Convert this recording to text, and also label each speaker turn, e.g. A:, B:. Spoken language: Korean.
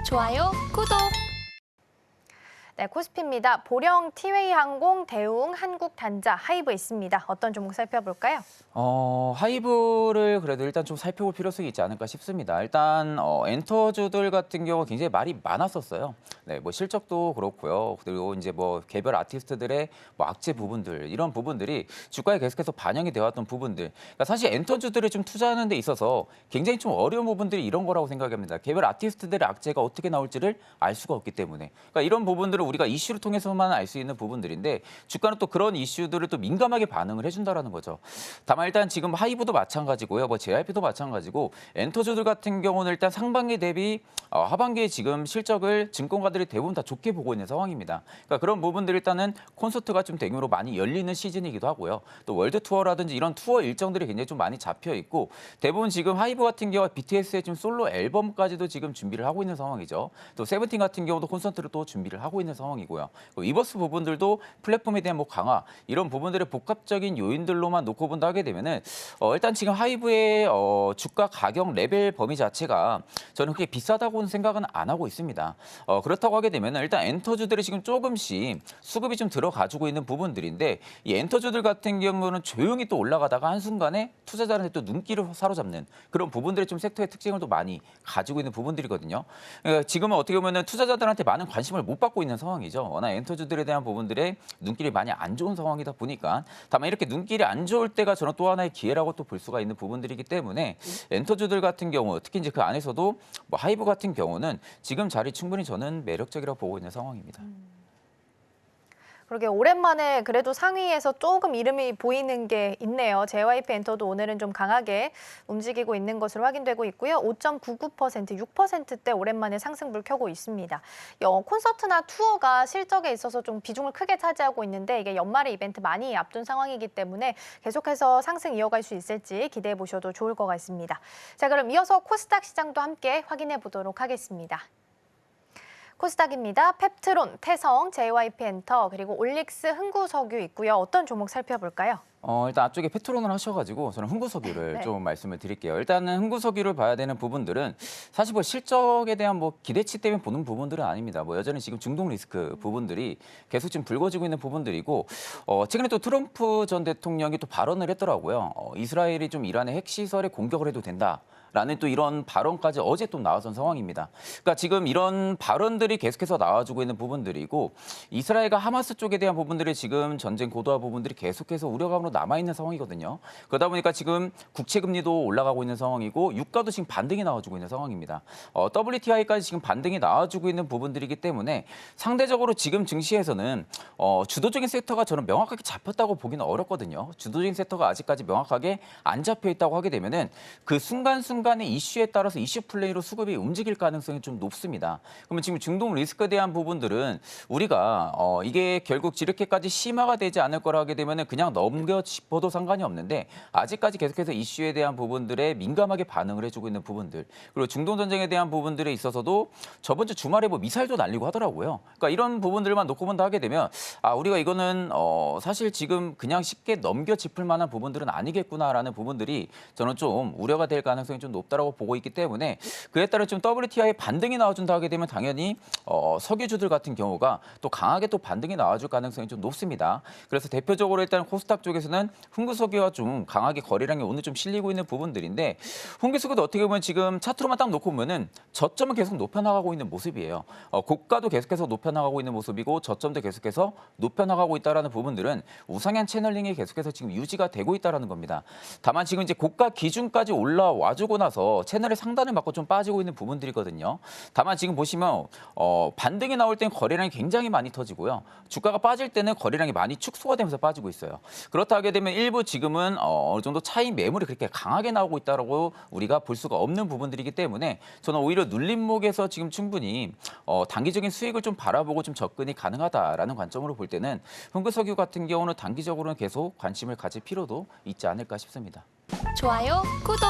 A: 좋아요, 구독! 네, 코스피입니다. 보령 티웨이 항공, 대웅, 한국단자, 하이브 있습니다. 어떤 종목 살펴볼까요?
B: 하이브를 그래도 일단 좀 살펴볼 필요성이 있지 않을까 싶습니다. 일단 엔터주들 같은 경우 굉장히 말이 많았었어요. 네, 뭐 실적도 그렇고요. 그리고 이제 뭐 개별 아티스트들의 뭐 악재 부분들 이런 부분들이 주가에 계속해서 반영이 되어왔던 부분들. 그러니까 사실 엔터주들을 좀 투자하는 데 있어서 굉장히 좀 어려운 부분들이 이런 거라고 생각합니다. 개별 아티스트들의 악재가 어떻게 나올지를 알 수가 없기 때문에. 그러니까 이런 부분들을 우리가 이슈를 통해서만 알 수 있는 부분들인데 주가는 또 그런 이슈들을 또 민감하게 반응을 해준다라는 거죠. 다만 일단 지금 하이브도 마찬가지고요. 뭐 JYP도 마찬가지고 엔터주들 같은 경우는 일단 상반기 대비 하반기에 지금 실적을 증권가들이 대부분 다 좋게 보고 있는 상황입니다. 그러니까 그런 부분들 일단은 콘서트가 좀 대규모로 많이 열리는 시즌이기도 하고요. 또 월드 투어라든지 이런 투어 일정들이 굉장히 좀 많이 잡혀 있고 대부분 지금 하이브 같은 경우 BTS의 지금 솔로 앨범까지도 지금 준비를 하고 있는 상황이죠. 또 세븐틴 같은 경우도 콘서트를 또 준비를 하고 있는 상황이고요. 위버스 부분들도 플랫폼에 대한 뭐 강화 이런 부분들의 복합적인 요인들로만 놓고 본다 하게 되면은 일단 지금 하이브의 주가 가격 레벨 범위 자체가 저는 그렇게 비싸다고는 생각은 안 하고 있습니다. 그렇다고 하게 되면은 일단 엔터주들이 지금 조금씩 수급이 좀 들어가지고 있는 부분들인데 이 엔터주들 같은 경우는 조용히 또 올라가다가 한순간에 투자자한테 또 눈길을 사로잡는 그런 부분들이 좀 섹터의 특징을 또 많이 가지고 있는 부분들이거든요. 지금은 어떻게 보면은 투자자들한테 많은 관심을 못 받고 있는 상황이죠. 워낙 엔터주들에 대한 부분들의 눈길이 많이 안 좋은 상황이다 보니까 다만 이렇게 눈길이 안 좋을 때가 저는 또 하나의 기회라고 또 볼 수가 있는 부분들이기 때문에 엔터주들 같은 경우 특히 이제 그 안에서도 뭐 하이브 같은 경우는 지금 자리 충분히 저는 매력적이라고 보고 있는 상황입니다.
A: 그러게 오랜만에 그래도 상위에서 조금 이름이 보이는 게 있네요. JYP 엔터도 오늘은 좀 강하게 움직이고 있는 것으로 확인되고 있고요. 5.99%, 6%대 오랜만에 상승불 켜고 있습니다. 콘서트나 투어가 실적에 있어서 좀 비중을 크게 차지하고 있는데 이게 연말의 이벤트 많이 앞둔 상황이기 때문에 계속해서 상승 이어갈 수 있을지 기대해 보셔도 좋을 것 같습니다. 자, 그럼 이어서 코스닥 시장도 함께 확인해 보도록 하겠습니다. 코스닥입니다. 펩트론, 태성, JYP 엔터, 그리고 올릭스, 흥구석유 있고요. 어떤 종목 살펴볼까요?
B: 일단 앞쪽에 페트론을 하셔가지고 저는 흥구석유를
A: 네.
B: 좀 말씀을 드릴게요. 일단은 흥구석유를 봐야 되는 부분들은 사실 뭐 실적에 대한 뭐 기대치 때문에 보는 부분들은 아닙니다. 뭐 여전히 지금 중동 리스크 부분들이 계속 지금 불거지고 있는 부분들이고 최근에 또 트럼프 전 대통령이 또 발언을 했더라고요. 이스라엘이 좀 이란의 핵시설에 공격을 해도 된다. 라는 또 이런 발언까지 어제 또 나왔던 상황입니다. 그러니까 지금 이런 발언들이 계속해서 나와주고 있는 부분들이고 이스라엘과 하마스 쪽에 대한 부분들이 지금 전쟁 고도화 부분들이 계속해서 우려감으로 남아있는 상황이거든요. 그러다 보니까 지금 국채 금리도 올라가고 있는 상황이고 유가도 지금 반등이 나와주고 있는 상황입니다. WTI까지 지금 반등이 나와주고 있는 부분들이기 때문에 상대적으로 지금 증시에서는 주도적인 섹터가 저는 명확하게 잡혔다고 보기는 어렵거든요. 주도적인 섹터가 아직까지 명확하게 안 잡혀 있다고 하게 되면은 그 순간의 이슈에 따라서 이슈 플레이로 수급이 움직일 가능성이 좀 높습니다. 그러면 지금 중동 리스크에 대한 부분들은 우리가 이게 결국 이렇게까지 심화가 되지 않을 거라 하게 되면 그냥 넘겨 짚어도 상관이 없는데 아직까지 계속해서 이슈에 대한 부분들에 민감하게 반응을 해주고 있는 부분들 그리고 중동 전쟁에 대한 부분들에 있어서도 저번 주 주말에 뭐 미사일도 날리고 하더라고요. 그러니까 이런 부분들만 놓고 본다 하게 되면 우리가 이거는 사실 지금 그냥 쉽게 넘겨 짚을 만한 부분들은 아니겠구나라는 부분들이 저는 좀 우려가 될 가능성이 좀 높다라고 보고 있기 때문에 그에 따라 좀 WTI 반등이 나와준다 하게 되면 당연히 석유주들 같은 경우가 또 강하게 또 반등이 나와줄 가능성이 좀 높습니다. 그래서 대표적으로 일단 코스닥 쪽에서는 흥구석유가 좀 강하게 거래량이 오늘 좀 실리고 있는 부분들인데 흥구석유도 어떻게 보면 지금 차트로만 딱 놓고 보면은 저점은 계속 높여나가고 있는 모습이에요. 고가도 계속해서 높여나가고 있는 모습이고 저점도 계속해서 높여나가고 있다라는 부분들은 우상향 채널링이 계속해서 지금 유지가 되고 있다라는 겁니다. 다만 지금 이제 고가 기준까지 올라와주고 나서 채널의 상단을 맞고 좀 빠지고 있는 부분들이거든요. 다만 지금 보시면 반등이 나올 때는 거래량이 굉장히 많이 터지고요. 주가가 빠질 때는 거래량이 많이 축소가 되면서 빠지고 있어요. 그렇다 하게 되면 일부 지금은 어느 정도 차익 매물이 그렇게 강하게 나오고 있다고 우리가 볼 수가 없는 부분들이기 때문에 저는 오히려 눌림목에서 지금 충분히 단기적인 수익을 좀 바라보고 좀 접근이 가능하다라는 관점으로 볼 때는 흥구석유 같은 경우는 단기적으로는 계속 관심을 가질 필요도 있지 않을까 싶습니다.
A: 좋아요, 구독!